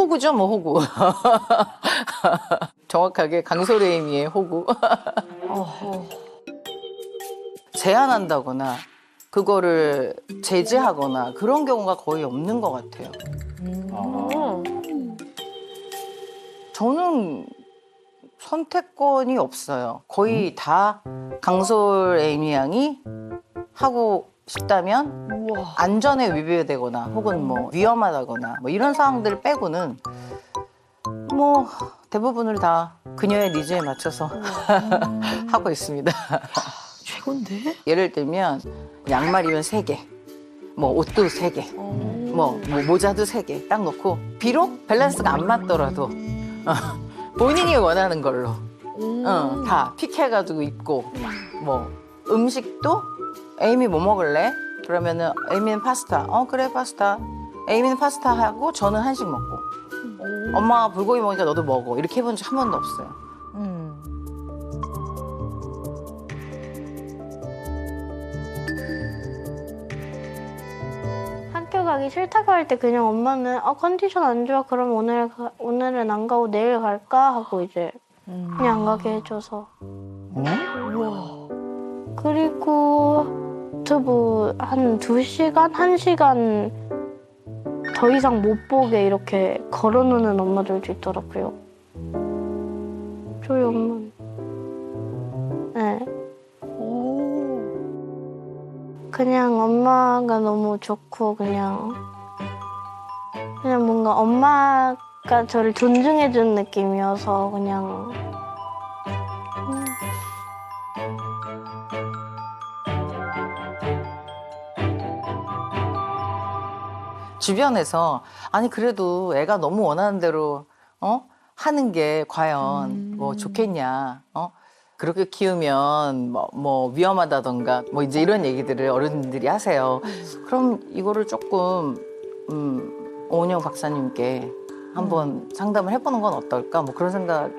호구죠, 뭐 호구. 정확하게 강솔에이미의 호구. 제한한다거나 그거를 제지하거나 그런 경우가 거의 없는 것 같아요. 저는 선택권이 없어요. 거의 다 강솔에이미 양이 하고 싶다면 안전에 위배되거나 혹은 뭐 위험하다거나 뭐 이런 상황들 빼고는 뭐 대부분을 다 그녀의 니즈에 맞춰서 하고 있습니다. 최고인데? 예를 들면 양말이면 3개, 뭐 옷도 3개, 뭐 모자도 3개 딱 놓고 비록 밸런스가 안 맞더라도 본인이 원하는 걸로 다 픽해가지고 입고 뭐 음식도 에이미 뭐 먹을래? 그러면은 에이미는 파스타. 그래 파스타. 에이미는 파스타 하고 저는 한식 먹고. 엄마가 불고기 먹으니까 너도 먹어. 이렇게 해본 적 한 번도 없어요. 학교 가기 싫다고 할 때 그냥 엄마는 컨디션 안 좋아 그럼 오늘은 안 가고 내일 갈까 하고 이제 그냥 안 가게 해줘서. 그리고 유튜브 한 2시간, 1시간 더 이상 못 보게 이렇게 걸어놓는 엄마들도 있더라고요. 저희 엄마는. 네. 그냥 엄마가 너무 좋고 그냥 뭔가 엄마가 저를 존중해준 느낌이어서 그냥 주변에서 아니 그래도 애가 너무 원하는 대로 하는 게 과연 뭐 좋겠냐. 그렇게 키우면 뭐 위험하다던가 뭐 이제 이런 얘기들을 어른들이 하세요. 그럼 이거를 조금 오은영 박사님께 한번 상담을 해보는 건 어떨까? 뭐 그런 생각이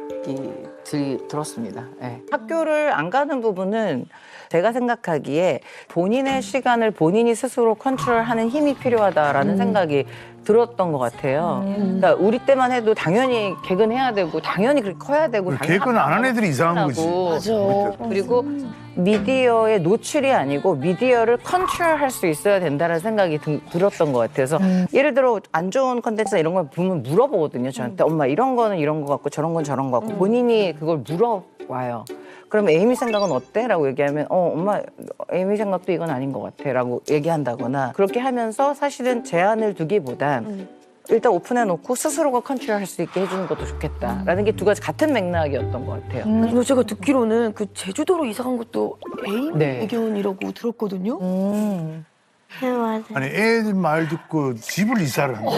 들었습니다. 네. 학교를 안 가는 부분은 제가 생각하기에 본인의 시간을 본인이 스스로 컨트롤하는 힘이 필요하다라는 생각이 들었던 것 같아요. 그러니까 우리 때만 해도 당연히 개근해야 되고 당연히 그렇게 커야 되고 개근 안 한 애들이 이상한 거지. 맞아. 그리고 미디어의 노출이 아니고 미디어를 컨트롤할 수 있어야 된다는 생각이 들었던 것 같아서 예를 들어 안 좋은 컨텐츠나 이런 걸 보면 물어보거든요. 저한테 엄마 이런 거는 이런 거 같고 저런 건 저런 거 같고 본인이 그걸 물어와요. 그럼 에이미 생각은 어때? 라고 얘기하면 엄마 에이미 생각도 이건 아닌 것 같아 라고 얘기한다거나 그렇게 하면서 사실은 제한을 두기보단 일단 오픈해놓고 스스로가 컨트롤할 수 있게 해주는 것도 좋겠다라는 게 두 가지 같은 맥락이었던 것 같아요. 그리고 제가 듣기로는 그 제주도로 이사 간 것도 애인 네. 의견이라고 들었거든요. 네, 맞아요. 아니 애들 말 듣고 집을 이사를 한다.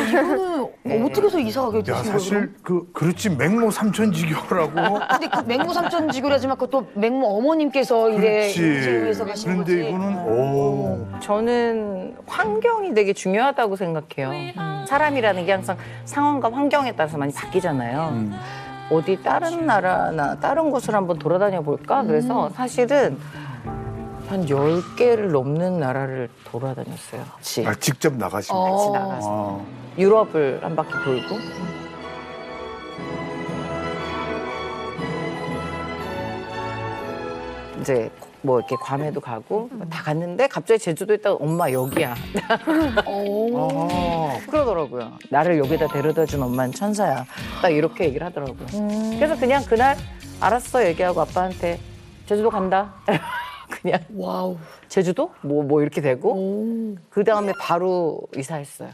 이거는 어떻게 해서 이사 가게 야 되신 거예요? 사실 그렇지 맹모 삼천지교라고. 근데 그 맹모 삼천지교라지만 그것도 맹모 어머님께서 이제 그렇지. 이직을 위해서 가신 거지. 그런데 이거는 저는 환경이 되게 중요하다고 생각해요. 사람이라는 게 항상 상황과 환경에 따라서 많이 바뀌잖아요. 어디 다른 나라나 다른 곳을 한번 돌아다녀 볼까? 그래서 사실은 한 10개를 넘는 나라를 돌아다녔어요. 같이. 직접 나가신 같이 거. 나가서. 유럽을 한 바퀴 돌고. 이제 뭐 이렇게 괌에도 가고 다 갔는데 갑자기 제주도에 있다가 엄마 여기야. 그러더라고요. 나를 여기다 데려다 준 엄마는 천사야. 딱 이렇게 얘기를 하더라고요. 그래서 그냥 그날 알았어 얘기하고 아빠한테 제주도 간다. 그냥 와우. 제주도? 뭐 이렇게 되고 그 다음에 바로 이사했어요.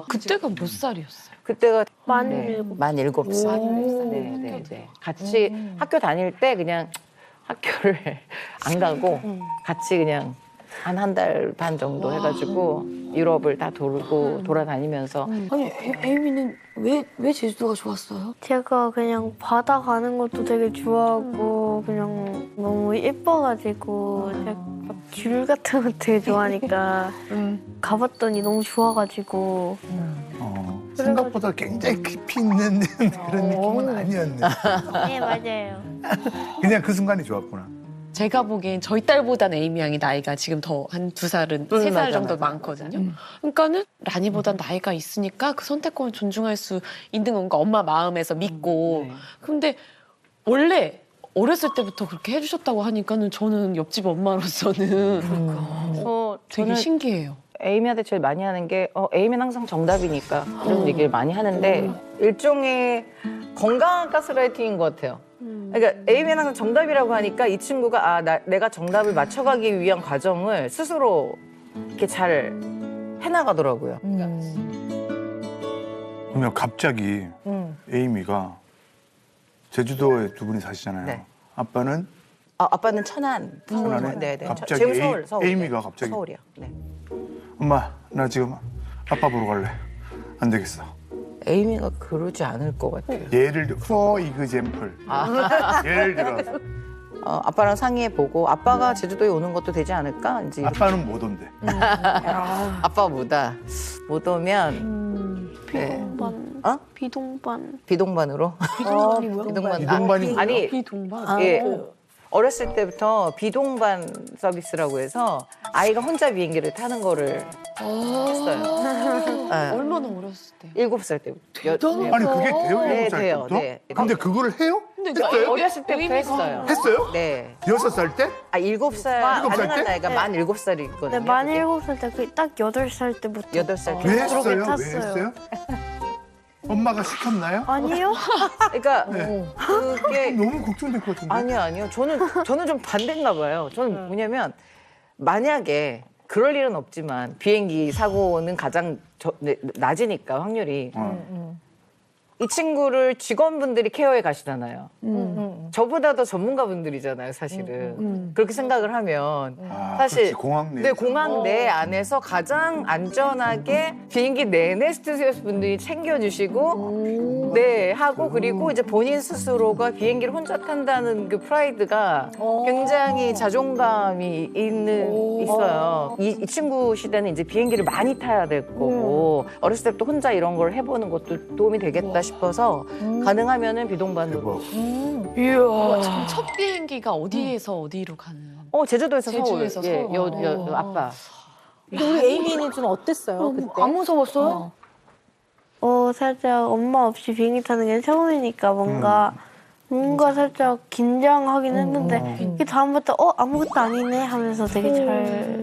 그때가 몇 살이었어요? 그때가 만 네, 일곱. 만 7살. 네. 같이 학교 다닐 때 그냥 학교를 안 가고 같이 그냥 한 달 반 정도 해가지고 유럽을 다 돌고 돌아다니면서 아니 에이미는 왜 제주도가 좋았어요? 제가 그냥 바다 가는 것도 되게 좋아하고 그냥 너무 예뻐가지고 제가 귤 같은 거 되게 좋아하니까 가봤더니 너무 좋아가지고 생각보다 굉장히 깊이 있는 그런 느낌은 아니었네. 네 맞아요. 그냥 그 순간이 좋았구나. 제가 보기엔 저희 딸보다는 에이미 양이 나이가 지금 더 한 2살은 3살 맞아, 정도 맞아. 많거든요. 그러니까는 라니보단 나이가 있으니까 그 선택권을 존중할 수 있는 건가 엄마 마음에서 믿고. 네. 근데 원래 어렸을 때부터 그렇게 해주셨다고 하니까는 저는 옆집 엄마로서는 되게 저는 신기해요. 에이미한테 제일 많이 하는 게 에이미는 항상 정답이니까 이런 얘기를 많이 하는데 일종의 건강한 가스라이팅인 것 같아요. 그러니까 에이미는 항상 정답이라고 하니까 이 친구가 내가 정답을 맞춰가기 위한 과정을 스스로 이렇게 잘 해나가더라고요. 그러면 갑자기 에이미가 제주도에 두 분이 사시잖아요. 네. 아빠는 아빠는 천안. 천안에? 네네. 갑자기 지금 서울. 에이미가 네. 갑자기 서울이요. 네. 엄마 나 지금 아빠 보러 갈래. 안 되겠어. 에이미가 그러지 않을 것 같아요. 예를 들어 for example. 예를 들어 아빠랑 상의해보고 아빠가 제주도에 오는 것도 되지 않을까? 이제 이렇게. 아빠는 못 온대. 아빠보다 못 오면 네. 비동반. 비동반. 비동반으로. 비동반이 뭐야? 비동반. 비동반이 아니 비동반. 예. 어렸을 때부터 비동반 서비스라고 해서 아이가 혼자 비행기를 타는 거를 했어요. 네. 얼마나 어렸을 때? 7살 때부터. 아니 그게 돼요? 네, 7살 돼요. 때부터? 네. 근데 그거를 해요? 근데 했어요? 어렸을 때부터 했어요. 했어요? 네. 6살 때? 7살 일곱 살 가능한 때? 나이가 만 7살이거든요. 네, 만 7살 때, 딱 8살 때부터. 8살 왜 때. 했어요? 왜 탔어요. 했어요? 엄마가 시켰나요? 아니요? 그러니까 네. 그게 너무 걱정될 것 같은데. 아니요. 저는 좀 반대인가 봐요. 저는 뭐냐면 만약에 그럴 일은 없지만 비행기 사고는 가장 낮으니까 확률이 이 친구를 직원분들이 케어해 가시잖아요. 저보다 더 전문가분들이잖아요, 사실은. 그렇게 생각을 하면 아, 사실 그렇지, 공항 내. 네, 공항 내 안에서 가장 안전하게 비행기 내내 스튜디오스 분들이 챙겨주시고 네 하고 그리고 이제 본인 스스로가 비행기를 혼자 탄다는 그 프라이드가 굉장히 자존감이 있어요. 이 친구 시대는 이제 비행기를 많이 타야 될 거고 어렸을 때부터 혼자 이런 걸 해보는 것도 도움이 되겠다 싶어서 가능하면은 비동반으로. 대박. 첫 비행기가 어디에서 어디로 가는? 제주도에서 제주에서 서울. 예, 서울. 아빠. 근데 우리 에이미는 좀 어땠어요 그때? 안 무서웠어요? 살짝 엄마 없이 비행기 타는 게 처음이니까 뭔가 살짝 긴장하긴 했는데 그 다음부터 아무것도 아니네 하면서 되게 잘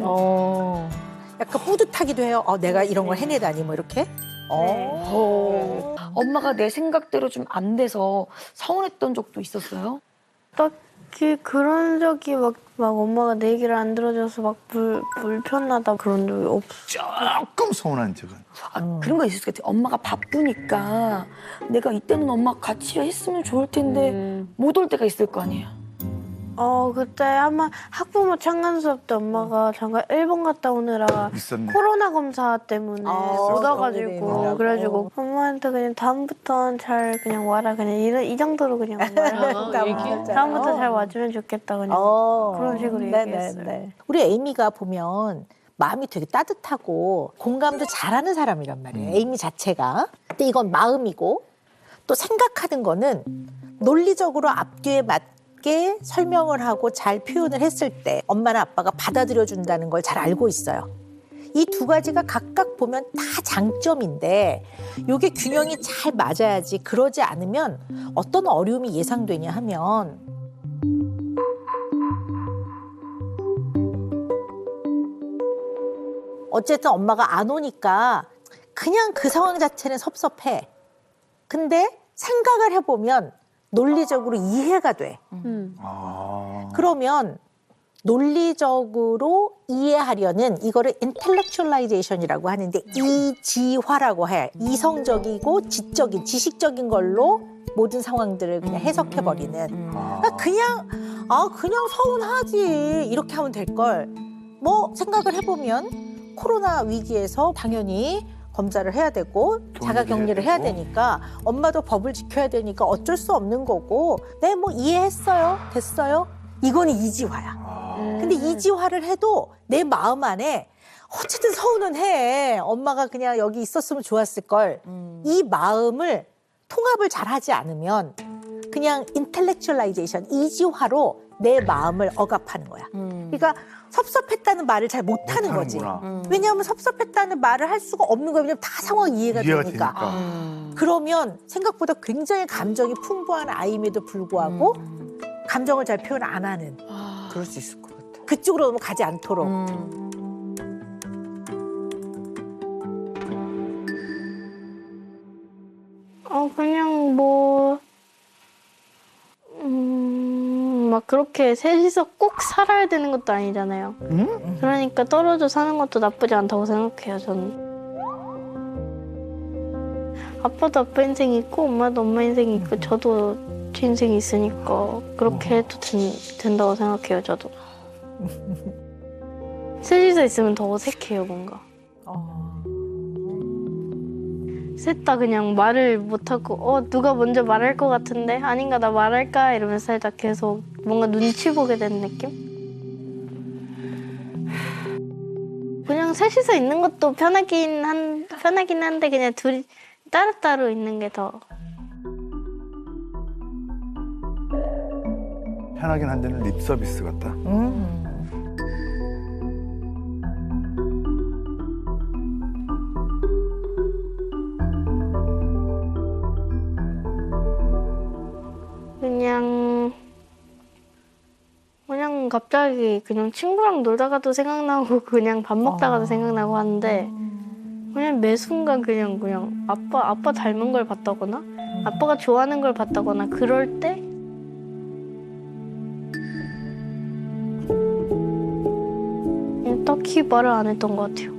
약간 뿌듯하기도 해요. 내가 이런 걸 해내다니 뭐 이렇게. 엄마가 내 생각대로 좀 안 돼서 서운했던 적도 있었어요? 딱히 그런 적이 막 엄마가 내 얘기를 안 들어줘서 막 불편하다 그런 적이 없어. 조금 서운한 적은. 그런 거 있을 것 같아. 엄마가 바쁘니까 내가 이때는 엄마 같이 했으면 좋을 텐데 못 올 때가 있을 거 아니에요. 그때 아마 학부모 창간 수업 때 엄마가 잠깐 일본 갔다 오느라 있었네. 코로나 검사 때문에 못 와가지고 그러네. 그래가지고 엄마한테 그냥 다음부터는 잘 그냥 와라 그냥 이 정도로 그냥 말하고 다음부터 잘 와주면 좋겠다 그냥 그런 식으로 얘기했어요. 우리 에이미가 보면 마음이 되게 따뜻하고 공감도 잘하는 사람이란 말이에요. 에이미 자체가. 근데 이건 마음이고 또 생각하는 거는 논리적으로 앞뒤에 맞게 설명을 하고 잘 표현을 했을 때 엄마나 아빠가 받아들여 준다는 걸 잘 알고 있어요. 이 두 가지가 각각 보면 다 장점인데 이게 균형이 잘 맞아야지. 그러지 않으면 어떤 어려움이 예상되냐 하면 어쨌든 엄마가 안 오니까 그냥 그 상황 자체는 섭섭해. 근데 생각을 해보면 논리적으로 이해가 돼. 아. 그러면 논리적으로 이해하려는 이거를 intellectualization이라고 하는데 이지화라고 해. 이성적이고 지적인, 지식적인 걸로 모든 상황들을 그냥 해석해버리는. 그냥 서운하지 이렇게 하면 될 걸. 뭐 생각을 해보면 코로나 위기에서 당연히 검사를 해야 되고 자가격리를 해야 되니까 엄마도 법을 지켜야 되니까 어쩔 수 없는 거고 네 뭐 이해했어요 됐어요 이거는 이지화야. 근데 이지화를 해도 내 마음 안에 어쨌든 서운은 해. 엄마가 그냥 여기 있었으면 좋았을 걸. 이 마음을 통합을 잘 하지 않으면 그냥 인텔렉츄얼라이제이션 이지화로 내 마음을 억압하는 거야. 그러니까 섭섭했다는 말을 잘 못하는 거지. 못하는구나. 왜냐하면 섭섭했다는 말을 할 수가 없는 거야. 왜냐면 다 상황이 이해가 이해가 되니까. 되니까. 그러면 생각보다 굉장히 감정이 풍부한 아이임에도 불구하고 감정을 잘 표현 안 하는. 그럴 수 있을 것 같아. 그쪽으로 너무 가지 않도록. 그냥 뭐, 막 그렇게 셋이서 꼭 살아야 되는 것도 아니잖아요. 그러니까 떨어져 사는 것도 나쁘지 않다고 생각해요, 저는. 아빠도 아빠 인생이 있고, 엄마도 엄마 인생이 있고, 저도 제 인생이 있으니까 그렇게 해도 된다고 생각해요, 저도. 셋이서 있으면 더 어색해요, 뭔가. 셋 다 그냥 말을 못하고 누가 먼저 말할 것 같은데 아닌가 나 말할까 이러면서 살짝 계속 뭔가 눈치 보게 되는 느낌? 그냥 셋이서 있는 것도 편하긴 한데 그냥 둘이 따로따로 있는 게 더 편하긴 한데는 립 서비스 같다. 그냥 갑자기 그냥 친구랑 놀다가도 생각나고 그냥 밥 먹다가도 생각나고 하는데 그냥 매 순간 그냥 아빠 닮은 걸 봤다거나 아빠가 좋아하는 걸 봤다거나 그럴 때 그냥 딱히 말을 안 했던 것 같아요.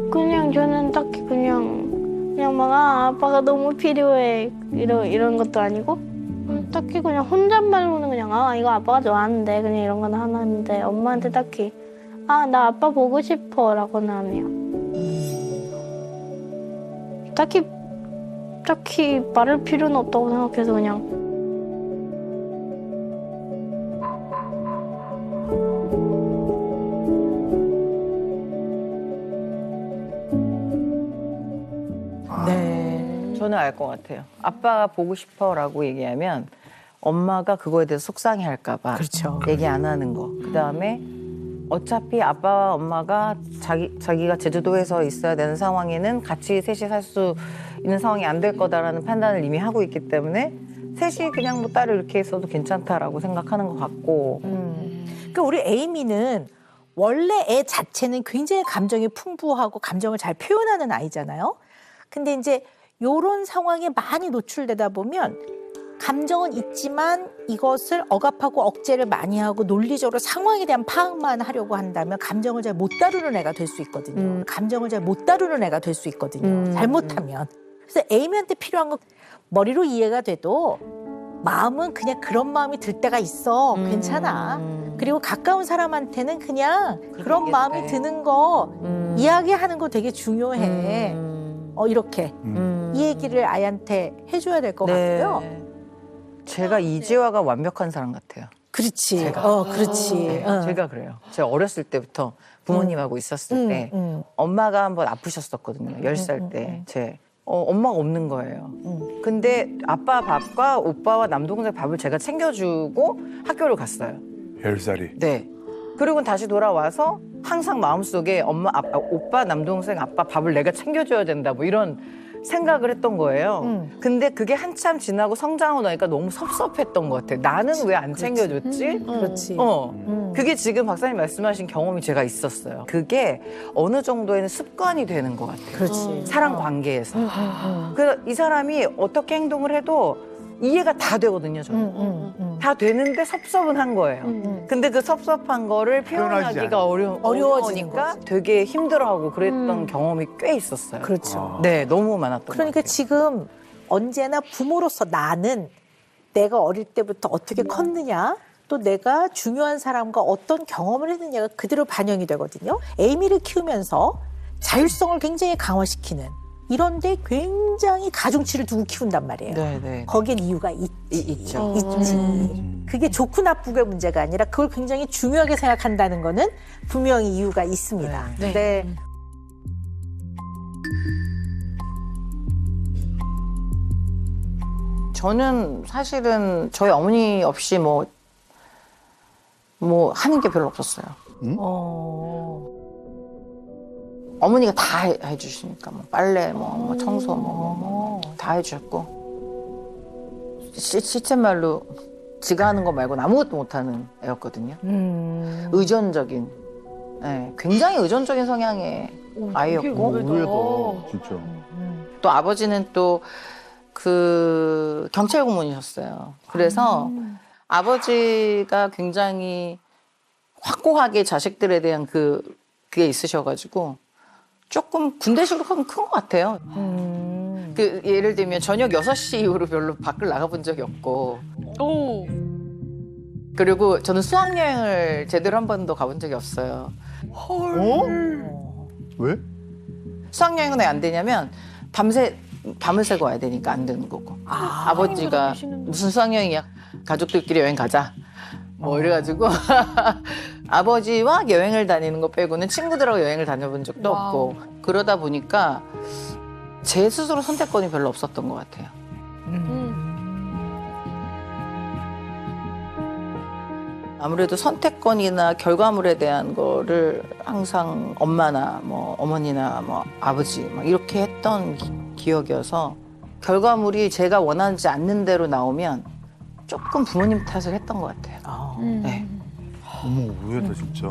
그냥 저는 딱히 그냥 막 아빠가 너무 필요해 이런 것도 아니고 딱히 그냥 혼잣말로는 그냥 이거 아빠가 좋아하는데 그냥 이런 건 하는데 엄마한테 딱히 나 아빠 보고 싶어 라고는 안 해요. 딱히 말할 필요는 없다고 생각해서 그냥 저는 알 것 같아요. 아빠 보고 싶어라고 얘기하면 엄마가 그거에 대해서 속상해할까봐 그렇죠. 얘기 안 하는 거. 그 다음에 어차피 아빠와 엄마가 자기가 제주도에서 있어야 되는 상황에는 같이 셋이 살 수 있는 상황이 안 될 거다라는 판단을 이미 하고 있기 때문에 셋이 그냥 뭐 딸을 이렇게 있어도 괜찮다라고 생각하는 것 같고. 그러니까 우리 에이미는 원래 애 자체는 굉장히 감정이 풍부하고 감정을 잘 표현하는 아이잖아요. 근데 이제 요런 상황에 많이 노출되다 보면 감정은 있지만 이것을 억압하고 억제를 많이 하고 논리적으로 상황에 대한 파악만 하려고 한다면 감정을 잘 못 다루는 애가 될 수 있거든요. 감정을 잘 못 다루는 애가 될 수 있거든요. 잘못하면. 그래서 에이미한테 필요한 건 머리로 이해가 돼도 마음은 그냥 그런 마음이 들 때가 있어. 괜찮아. 그리고 가까운 사람한테는 그냥 그런 얘기해도 마음이 돼. 드는 거 이야기하는 거 되게 중요해. 이렇게 이 얘기를 아이한테 해줘야 될 것 같고요. 제가 이지화가 완벽한 사람 같아요. 그렇지. 제가. 그렇지. 네, 제가 그래요. 제가 어렸을 때부터 부모님하고 있었을 때 엄마가 한번 아프셨었거든요. 10살 때. 엄마가 없는 거예요. 근데 아빠 밥과 오빠와 남동생 밥을 제가 챙겨주고 학교를 갔어요. 10살이. 네. 그리고 다시 돌아와서 항상 마음속에 엄마, 아빠, 오빠, 남동생, 아빠 밥을 내가 챙겨줘야 된다 뭐 이런 생각을 했던 거예요. 근데 그게 한참 지나고 성장하고 나니까 너무 섭섭했던 것 같아요. 나는 왜 안 챙겨줬지? 그렇지. 그게 지금 박사님 말씀하신 경험이 제가 있었어요. 그게 어느 정도에는 습관이 되는 것 같아요. 그렇지. 사람 관계에서. 그래서 이 사람이 어떻게 행동을 해도 이해가 다 되거든요, 저는. 다 되는데 섭섭은 한 거예요. 근데 그 섭섭한 거를 표현하지 표현하기가 어려워지는 어려우니까 거지. 되게 힘들어하고 그랬던 경험이 꽤 있었어요. 그렇죠. 네, 너무 많았던 것 그러니까 같아요. 지금 언제나 부모로서 나는 내가 어릴 때부터 어떻게 컸느냐 또 내가 중요한 사람과 어떤 경험을 했느냐가 그대로 반영이 되거든요. 에이미를 키우면서 자율성을 굉장히 강화시키는 이런데 굉장히 가중치를 두고 키운단 말이에요. 네. 거기엔 이유가 있지. 있죠. 있지. 그게 좋고 나쁘의 문제가 아니라 그걸 굉장히 중요하게 생각한다는 거는 분명히 이유가 있습니다. 네. 저는 사실은 저희 어머니 없이 뭐 하는 게 별로 없었어요. 어머니가 다 해주시니까 뭐 빨래, 뭐 청소, 다 해주셨고 시쳇말로 지가 하는 거 말고는 아무것도 못하는 애였거든요. 의존적인, 네, 굉장히 의존적인 성향의 아이였고 의외다, 진짜. 또 아버지는 또 그 경찰 공무원이셨어요. 그래서 아버지가 굉장히 확고하게 자식들에 대한 그게 있으셔가지고 조금 군대식으로 하면 큰 것 같아요. 그 예를 들면 저녁 6시 이후로 별로 밖을 나가본 적이 없고 오. 그리고 저는 수학여행을 제대로 한 번도 가본 적이 없어요. 왜? 수학여행은 왜 안 되냐면 밤을 새고 와야 되니까 안 되는 거고. 아버지가 무슨 수학여행이야? 가족들끼리 여행 가자. 뭐 이래가지고 아버지와 여행을 다니는 거 빼고는 친구들하고 여행을 다녀본 적도 없고 그러다 보니까 제 스스로 선택권이 별로 없었던 것 같아요. 아무래도 선택권이나 결과물에 대한 거를 항상 엄마나 뭐 어머니나 뭐 아버지 막 이렇게 했던 기억이어서 결과물이 제가 원하지 않는 대로 나오면 조금 부모님 탓을 했던 것 같아요. 네. 어머, 의외다, 진짜.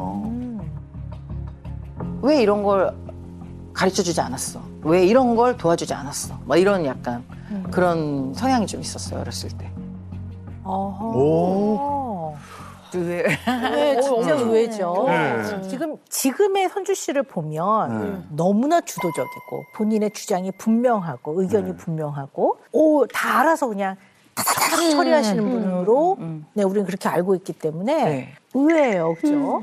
왜 이런 걸 가르쳐주지 않았어? 왜 이런 걸 도와주지 않았어? 막 이런 약간 그런 성향이 좀 있었어요, 어렸을 때. 오. 네, 진짜 의외죠. 네. 지금의 선주 씨를 보면 너무나 주도적이고 본인의 주장이 분명하고 의견이 분명하고 다 알아서 그냥 타닥타닥 처리하시는 분으로 네, 우리는 그렇게 알고 있기 때문에 네. 의외예요, 그죠?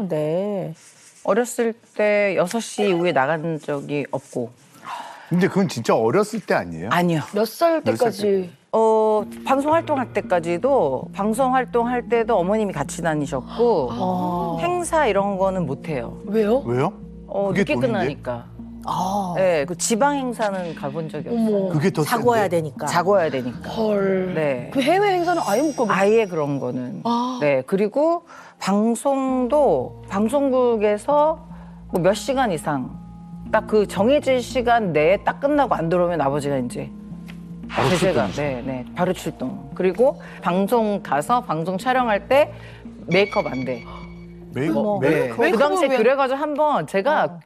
네. 어렸을 때 6시 이후에 나간 적이 없고. 근데 그건 진짜 어렸을 때 아니에요? 아니요. 몇 살 몇 살 때까지? 방송 활동할 때까지도 방송 활동할 때도 어머님이 같이 다니셨고 행사 이런 거는 못 해요. 왜요? 왜요? 그게 늦게 돈인데? 끝나니까. 네, 그 지방 행사는 가본 적이 없어요. 그게 더 자고 와야 센데. 되니까. 자고 와야 되니까. 헐. 네. 그 해외 행사는 아예 못 가고. 아예 그런 거는. 네. 그리고 방송도 방송국에서 뭐 몇 시간 이상 딱 그 정해진 시간 내에 딱 끝나고 안 들어오면 아버지가 이제 바로 제재가 출동이죠. 네, 바로 출동. 그리고 방송 가서 방송 촬영할 때 메이크업 안 돼. 메이크업. 그 당시에 그래가지고 한번 제가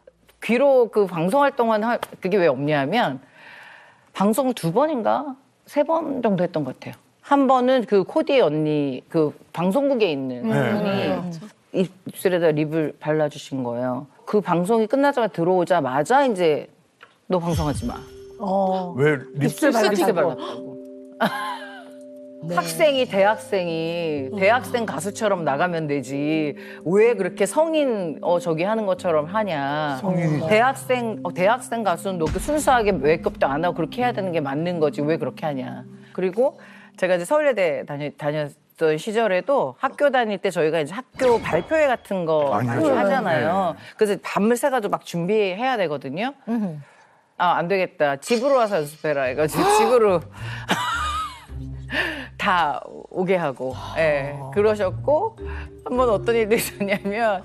귀로 그 방송 활동한 그게 왜 없냐면 방송 2번인가 3번 정도 했던 것 같아요. 한 번은 그 코디 언니 그 방송국에 있는 분이 입술에다 립을 발라주신 거예요. 그 방송이 끝나자마자 들어오자마자 이제 너 방송하지 마. 왜 입술 립스틱 발랐다고. 학생이 대학생 가수처럼 나가면 되지 왜 그렇게 성인 저기 하는 것처럼 하냐. 성인이지. 대학생 가수는 너 순수하게 메이크업도 안 하고 그렇게 해야 되는 게 맞는 거지 왜 그렇게 하냐. 그리고 제가 이제 서울예대 다녔던 시절에도 학교 다닐 때 저희가 이제 학교 발표회 같은 거 많이 많이 하죠. 하잖아요. 그래서 밤을 새가지고 막 준비해야 되거든요. 안 되겠다. 집으로 와서 연습해라. 해가지고 집으로 다 오게 하고, 예, 그러셨고, 한 번 어떤 일도 있었냐면,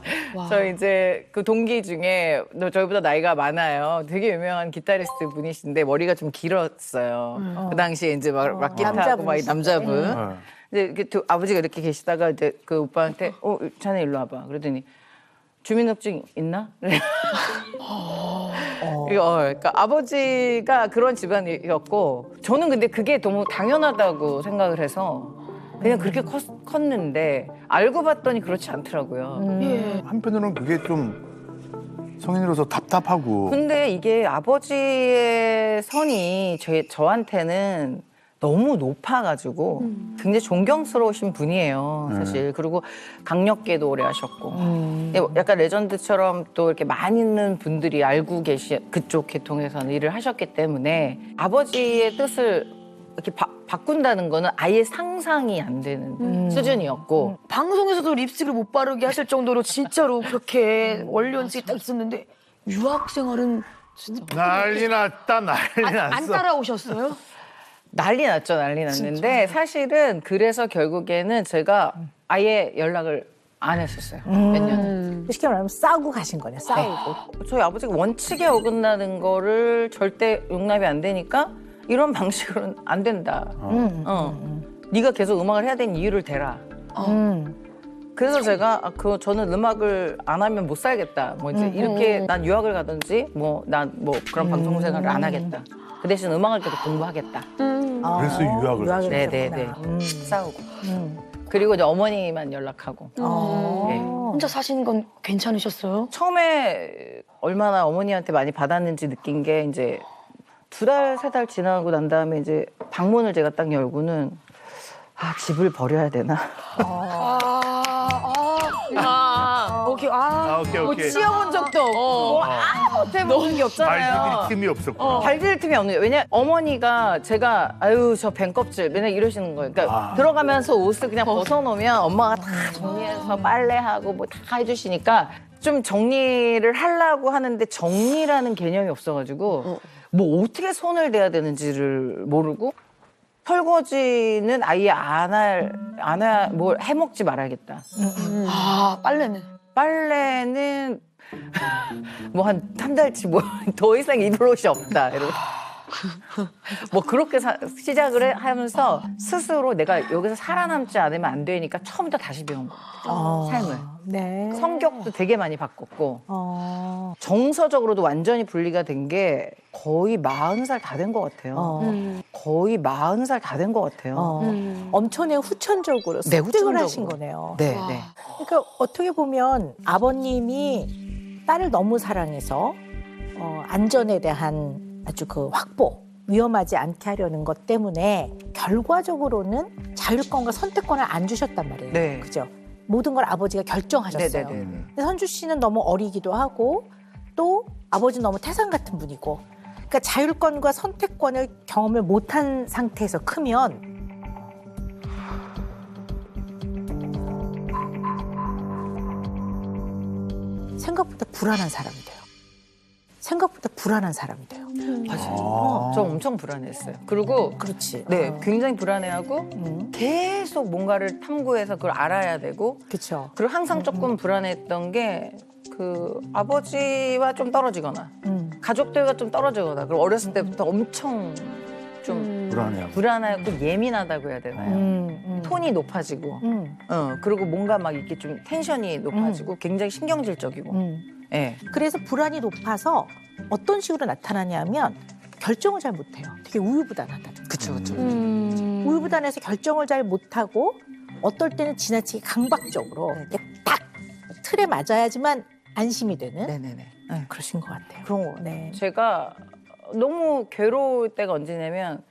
저 이제 그 동기 중에, 저희보다 나이가 많아요. 되게 유명한 기타리스트 분이신데, 머리가 좀 길었어요. 그 당시에 이제 막 기타하고 막 남자분. 이제 이렇게 아버지가 이렇게 계시다가 이제 그 오빠한테, 자네 일로 와봐. 그러더니, 주민등록증 있나? 그러니까 아버지가 그런 집안이었고 저는 근데 그게 너무 당연하다고 생각을 해서 그냥 그렇게 컸는데 알고 봤더니 그렇지 않더라고요. 한편으로는 그게 좀 성인으로서 답답하고. 근데 이게 아버지의 선이 저한테는 너무 높아가지고 굉장히 존경스러우신 분이에요, 사실. 그리고 강력계도 오래 하셨고. 약간 레전드처럼 또 이렇게 많이 있는 분들이 알고 그쪽 계통에서는 일을 하셨기 때문에 아버지의 뜻을 이렇게 바꾼다는 거는 아예 상상이 안 되는 수준이었고. 방송에서도 립스틱을 못 바르게 하실 정도로 진짜로 그렇게 원리원칙이 딱 있었는데 유학 생활은 난리 났다, 난리 났어. 안 따라오셨어요? 난리 났죠, 난리 났는데 사실은 그래서 결국에는 제가 아예 연락을 안 했었어요. 몇 년을. 쉽게 말하면 싸우고 가신 거네. 싸우고. 저희 아버지가 원칙에 어긋나는 거를 절대 용납이 안 되니까 이런 방식으로는 안 된다. 네가 계속 음악을 해야 되는 이유를 대라. 그래서 제가 저는 음악을 안 하면 못 살겠다. 뭐 이제 이렇게 난 유학을 가든지 뭐 난 뭐 그런 방송 생활을 안 하겠다. 그 대신 음악을 계속 공부하겠다. 그래서 유학을 가셨구나. 네네네. 싸우고. 그리고 이제 어머니만 연락하고. 네. 혼자 사시는 건 괜찮으셨어요? 처음에 얼마나 어머니한테 많이 받았는지 느낀 게 이제 2달, 3달 지나고 난 다음에 이제 방문을 제가 딱 열고는 집을 버려야 되나? 오케이. 치워본 적도 없고 뭐 아무것도 해본 게 없잖아요. 발디딜 틈이 없었고. 발디딜 틈이 없는 거예요. 왜냐 어머니가 제가 아유 저 뱀껍질 맨날 이러시는 거예요. 그러니까 들어가면서 옷을 그냥 벗어놓으면 엄마가 다 정리해서 빨래하고 뭐 다 해주시니까 좀 정리를 하려고 하는데 정리라는 개념이 없어가지고 뭐 어떻게 손을 대야 되는지를 모르고 설거지는 아예 뭘 해먹지 말아야겠다. 빨래는 뭐 한 달치 뭐 더 이상 입을 옷이 없다. 이러고. 뭐 그렇게 시작을 하면서 스스로 내가 여기서 살아남지 않으면 안 되니까 처음부터 다시 배운 거예요. 삶을. 네. 성격도 되게 많이 바꿨고 정서적으로도 완전히 분리가 된 게 거의 40살 다 된 것 같아요. 거의 40살 다 된 것 같아요. 엄청나게 후천적으로 네, 습득을 후천적으로. 하신 거네요. 네, 네. 그러니까 어떻게 보면 아버님이 딸을 너무 사랑해서 안전에 대한 아주 그 확보, 위험하지 않게 하려는 것 때문에 결과적으로는 자율권과 선택권을 안 주셨단 말이에요. 네. 그죠? 모든 걸 아버지가 결정하셨어요. 네네네. 근데 선주 씨는 너무 어리기도 하고 또 아버지는 너무 태산 같은 분이고 그러니까 자율권과 선택권을 경험을 못한 상태에서 크면 생각보다 불안한 사람이 돼요. 생각보다 불안한 사람이 돼요. 맞아요. 저 엄청 불안했어요. 그리고 그렇지. 네, 굉장히 불안해하고 계속 뭔가를 탐구해서 그걸 알아야 되고 그렇죠. 그리고 항상 조금 불안했던 게 그 아버지와 좀 떨어지거나 가족들과 좀 떨어지거나 그리고 어렸을 때부터 엄청 좀 불안하고 예민하다고 해야 되나요? 톤이 높아지고 그리고 뭔가 막 이렇게 좀 텐션이 높아지고 굉장히 신경질적이고 예. 그래서 불안이 높아서 어떤 식으로 나타나냐면 결정을 잘 못해요. 되게 우유부단하다. 그쵸 그쵸 우유부단해서 결정을 잘 못하고 어떨 때는 지나치게 강박적으로 이렇게 딱 틀에 맞아야지만 안심이 되는 네네네 네. 그러신 것 같아요. 그런 거 같아요. 네. 제가 너무 괴로울 때가 언제냐면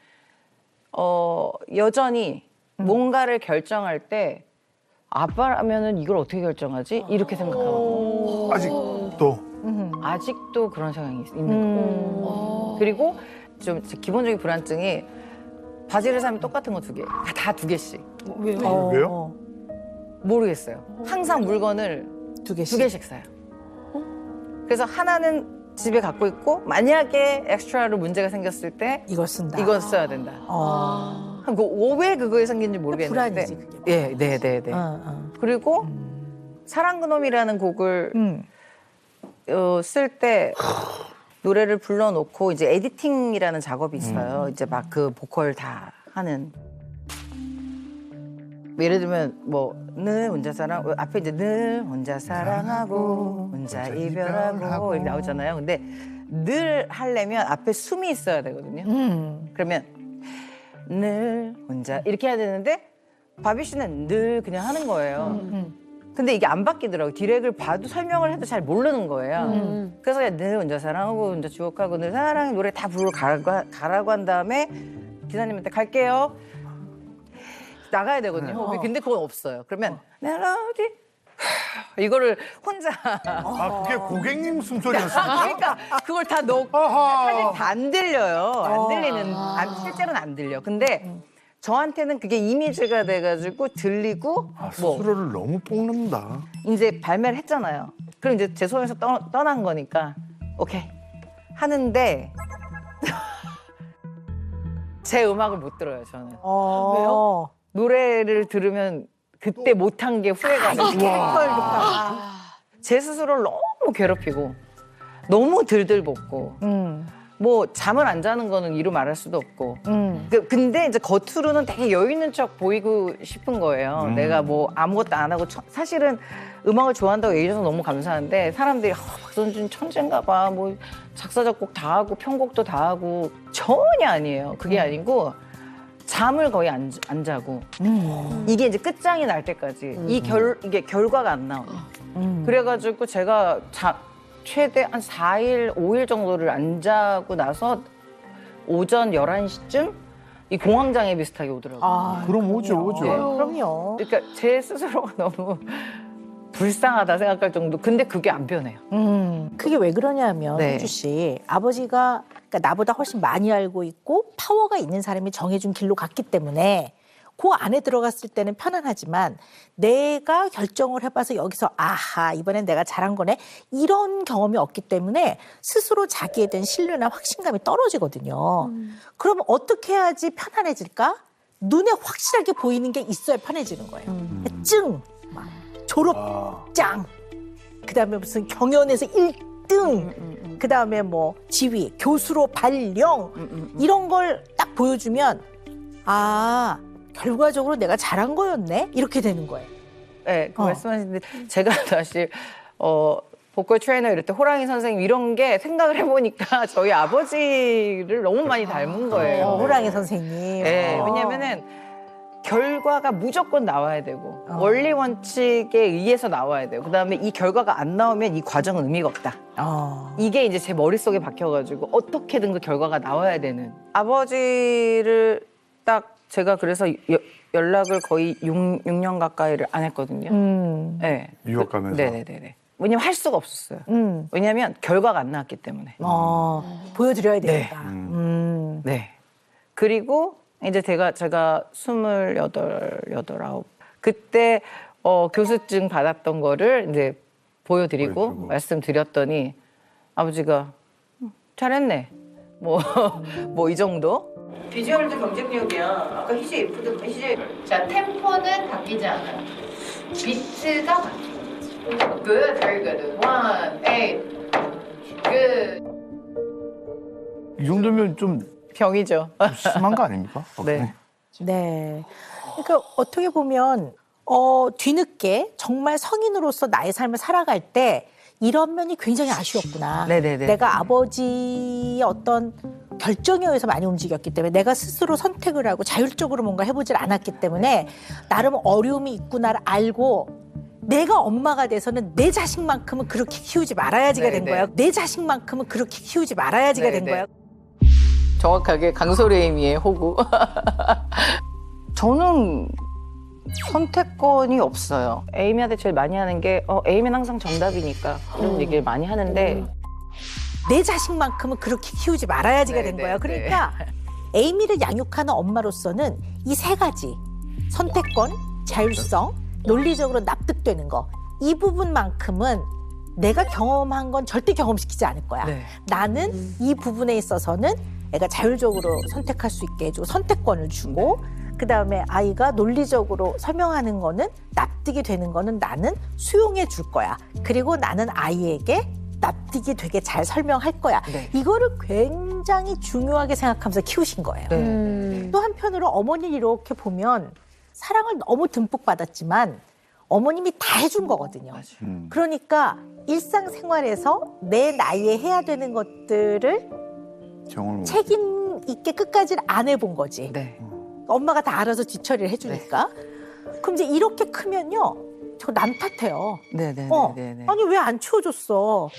여전히 뭔가를 결정할 때 아빠라면은 이걸 어떻게 결정하지? 이렇게 생각하거든요. 아직도 그런 생각이 있는 거예요. 그리고 좀 기본적인 불안증이 바지를 사면 똑같은 거 2개. 다 2개씩. 왜요? 모르겠어요. 항상 물건을 2개씩 사요. 그래서 하나는 집에 갖고 있고 만약에 엑스트라로 문제가 생겼을 때 이걸 쓴다. 이건 써야 된다. 왜 그거에 생긴지 모르겠는데. 불안이지 그게. 예, 네. 그리고 사랑 그놈이라는 곡을 쓸 때 노래를 불러놓고 이제 에디팅이라는 작업이 있어요. 이제 막 그 보컬 다 하는. 예를 들면 늘 혼자 사랑 앞에 이제 늘 혼자 사랑하고 혼자 이별하고 이렇게 나오잖아요. 근데 늘 하려면 앞에 숨이 있어야 되거든요. 그러면 늘 혼자 이렇게 해야 되는데 바비 씨는 늘 그냥 하는 거예요. 근데 이게 안 바뀌더라고요. 디렉을 봐도 설명을 해도 잘 모르는 거예요. 그래서 그냥 늘 혼자 사랑하고 혼자 주옥하고 늘 사랑의 노래 다 부르러 가라고 한 다음에 기사님한테 갈게요. 나가야 되거든요. 호흡이. 근데 그건 없어요. 그러면 멜로디 이거를 혼자 그게 고객님 숨소리였습니까? 그러니까 그걸 다 넣고 사실 다 안 들려요. 안 들리는 실제로는 안 들려. 근데 저한테는 그게 이미지가 돼가지고 들리고 스스로를 너무 뽕는다. 이제 발매를 했잖아요. 그럼 이제 제 손에서 떠난 거니까 오케이 하는데 제 음악을 못 들어요, 저는. 왜요? 노래를 들으면 그때 못한 게 후회가 돼요. 제 스스로를 너무 괴롭히고 너무 들들볶고 뭐 잠을 안 자는 거는 이루 말할 수도 없고 근데 이제 겉으로는 되게 여유 있는 척 보이고 싶은 거예요. 내가 뭐 아무것도 안 하고 사실은 음악을 좋아한다고 얘기해줘서 너무 감사한데 사람들이 박선준 천재인가 봐. 뭐 작사 작곡 다 하고 편곡도 다 하고 전혀 아니에요. 그게 아니고 잠을 거의 안 자고 이게 이제 끝장이 날 때까지 이게 결과가 안 나와요. 그래가지고 제가 최대 한 4일, 5일 정도를 안 자고 나서 오전 11시쯤 이 공황장애 비슷하게 오더라고요. 그럼 오죠. 그럼요. 그러니까 제 스스로가 너무 불쌍하다 생각할 정도. 근데 그게 안 변해요. 그게 왜 그러냐면 네. 혜주 씨 아버지가 그러니까 나보다 훨씬 많이 알고 있고 파워가 있는 사람이 정해준 길로 갔기 때문에 그 안에 들어갔을 때는 편안하지만 내가 결정을 해봐서 여기서 아하 이번엔 내가 잘한 거네 이런 경험이 없기 때문에 스스로 자기에 대한 신뢰나 확신감이 떨어지거든요. 그럼 어떻게 해야지 편안해질까? 눈에 확실하게 보이는 게 있어야 편해지는 거예요. 증, 막 졸업장, 그다음에 무슨 경연에서 1등, 그다음에 뭐 지위, 교수로 발령 이런 걸 딱 보여주면 아 결과적으로 내가 잘한 거였네 이렇게 되는 거예요. 네, 그 말씀하시는데 제가 사실 보컬 트레이너 이럴 때 호랑이 선생님 이런 게 생각을 해보니까 저희 아버지를 너무 많이 닮은 거예요. 호랑이 선생님. 네, 왜냐면은 결과가 무조건 나와야 되고 원리 원칙에 의해서 나와야 돼요. 그다음에 이 결과가 안 나오면 이 과정은 의미가 없다. 이게 이제 제 머릿속에 박혀가지고 어떻게든 그 결과가 나와야 되는. 아버지를 딱 제가 그래서 연락을 거의 6년 가까이를 안 했거든요. 네. 유학 가면서. 네네네. 왜냐면 할 수가 없었어요. 왜냐면 결과가 안 나왔기 때문에. 보여드려야 되니까. 네. 그리고 이제 제가 28, 9 그때 교수증 받았던 거를 이제 보여드리고 말씀드렸더니 아버지가 잘했네. 뭐 이 정도? 비주얼도 경쟁력이야. 아까 희재 예쁘던 희재. 자, 템포는 바뀌지 않아요. 비트가 바뀌고. Good, very good. 1, 8. Good. 이 정도면 좀 병이죠. 심한 거 아닙니까? 네. 네. 그러니까 어떻게 보면 뒤늦게 정말 성인으로서 나의 삶을 살아갈 때 이런 면이 굉장히 아쉬웠구나. 네네네. 내가 아버지의 어떤 결정에 의해서 많이 움직였기 때문에 내가 스스로 선택을 하고 자율적으로 뭔가 해보질 않았기 때문에 나름 어려움이 있구나를 알고 내가 엄마가 돼서는 내 자식만큼은 그렇게 키우지 말아야지가 된 네네. 거야. 내 자식만큼은 그렇게 키우지 말아야지가 된 네네. 거야. 정확하게 강소레이미의 호구. 저는 선택권이 없어요. 에이미한테 제일 많이 하는 게 에이미는 항상 정답이니까 이런 얘기를 많이 하는데 내 자식만큼은 그렇게 키우지 말아야지가 된 네, 거예요. 네, 그러니까 에이미를 양육하는 엄마로서는 이 세 가지 선택권, 자율성, 논리적으로 납득되는 거 이 부분만큼은 내가 경험한 건 절대 경험시키지 않을 거야. 네. 나는 이 부분에 있어서는 애가 자율적으로 선택할 수 있게 해주고 선택권을 주고 그다음에 아이가 논리적으로 설명하는 거는 납득이 되는 거는 나는 수용해 줄 거야. 그리고 나는 아이에게 납득이 되게 잘 설명할 거야. 네. 이거를 굉장히 중요하게 생각하면서 키우신 거예요. 네. 또 한편으로 어머니를 이렇게 보면 사랑을 너무 듬뿍 받았지만 어머님이 다 해준 거거든요. 그러니까 일상생활에서 내 나이에 해야 되는 것들을 경험을 책임 있게 끝까지 안 해본 거지. 네. 엄마가 다 알아서 뒤처리를 해주니까. 그럼 이제 이렇게 크면요. 저 남 탓해요. 네네. 네네. 아니 왜 안 치워줬어?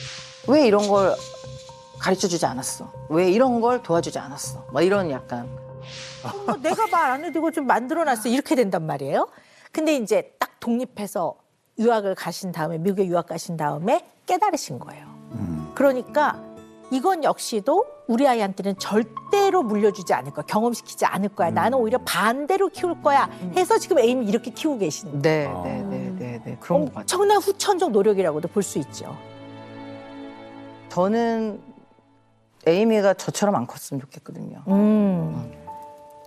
왜 이런 걸 가르쳐 주지 않았어? 왜 이런 걸 도와주지 않았어? 막 이런 약간. 내가 말 안 해도 좀 만들어놨어. 이렇게 된단 말이에요. 근데 이제 딱 독립해서 유학을 가신 다음에 미국에 유학 가신 다음에 깨달으신 거예요. 그러니까 이건 역시도 우리 아이한테는 절대로 물려주지 않을 거야. 경험시키지 않을 거야. 나는 오히려 반대로 키울 거야. 해서 지금 에이미 이렇게 키우고 계시는 거예요. 네. 그런 것 같아요. 엄청난 후천적 노력이라고도 볼 수 있죠. 저는 에이미가 저처럼 안 컸으면 좋겠거든요.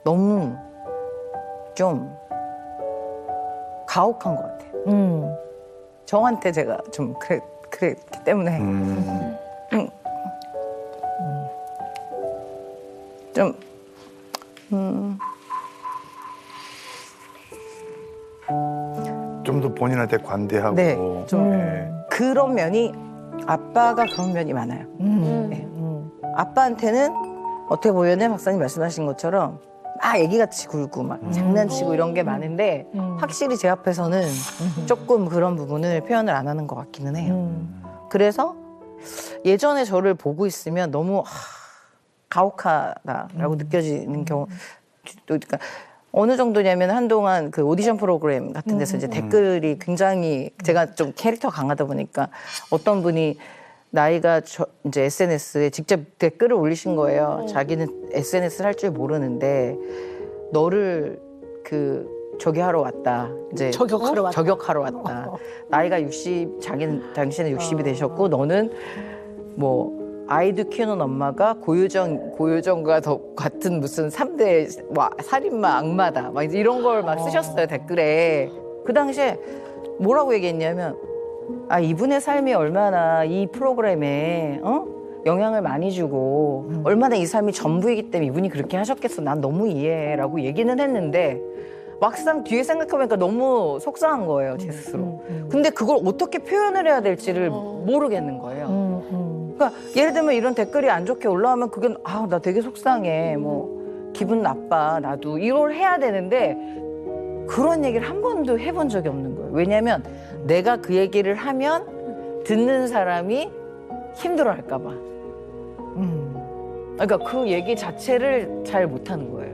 너무 좀 가혹한 것 같아요. 저한테 제가 좀 그랬기 때문에 좀 좀 더 본인한테 관대하고. 네, 좀 네. 그런 면이 아빠가 그런 면이 많아요. 네. 아빠한테는 어떻게 보면은 박사님 말씀하신 것처럼 막 애기같이 굴고 막 장난치고 이런 게 많은데 확실히 제 앞에서는 조금 그런 부분을 표현을 안 하는 것 같기는 해요. 그래서 예전에 저를 보고 있으면 너무 가혹하다라고 느껴지는 경우 또 그러니까 어느 정도냐면 한동안 그 오디션 프로그램 같은 데서 이제 댓글이 굉장히 제가 좀 캐릭터 강하다 보니까 어떤 분이 나이가 이제 SNS에 직접 댓글을 올리신 거예요. 자기는 SNS를 할 줄 모르는데 너를 저기 하러 왔다. 이제 저격하러 왔다. 저격하러 왔다. 나이가 60, 당신은 60이 되셨고 너는 뭐 아이도 키우는 엄마가 고유정과 더 같은 무슨 3대 뭐 살인마 악마다 막 이제 이런 걸 막 쓰셨어요 댓글에. 그 당시에 뭐라고 얘기했냐면 이분의 삶이 얼마나 이 프로그램에 영향을 많이 주고 얼마나 이 삶이 전부이기 때문에 이분이 그렇게 하셨겠어. 난 너무 이해해라고 얘기는 했는데 막상 뒤에 생각해보니까 너무 속상한 거예요 제 스스로. 근데 그걸 어떻게 표현을 해야 될지를 모르겠는 거예요. 그러니까 예를 들면 이런 댓글이 안 좋게 올라오면 그게 나 되게 속상해 뭐 기분 나빠 나도 이걸 해야 되는데 그런 얘기를 한 번도 해본 적이 없는 거예요. 왜냐하면 내가 그 얘기를 하면 듣는 사람이 힘들어할까 봐. 그러니까 그 얘기 자체를 잘 못하는 거예요.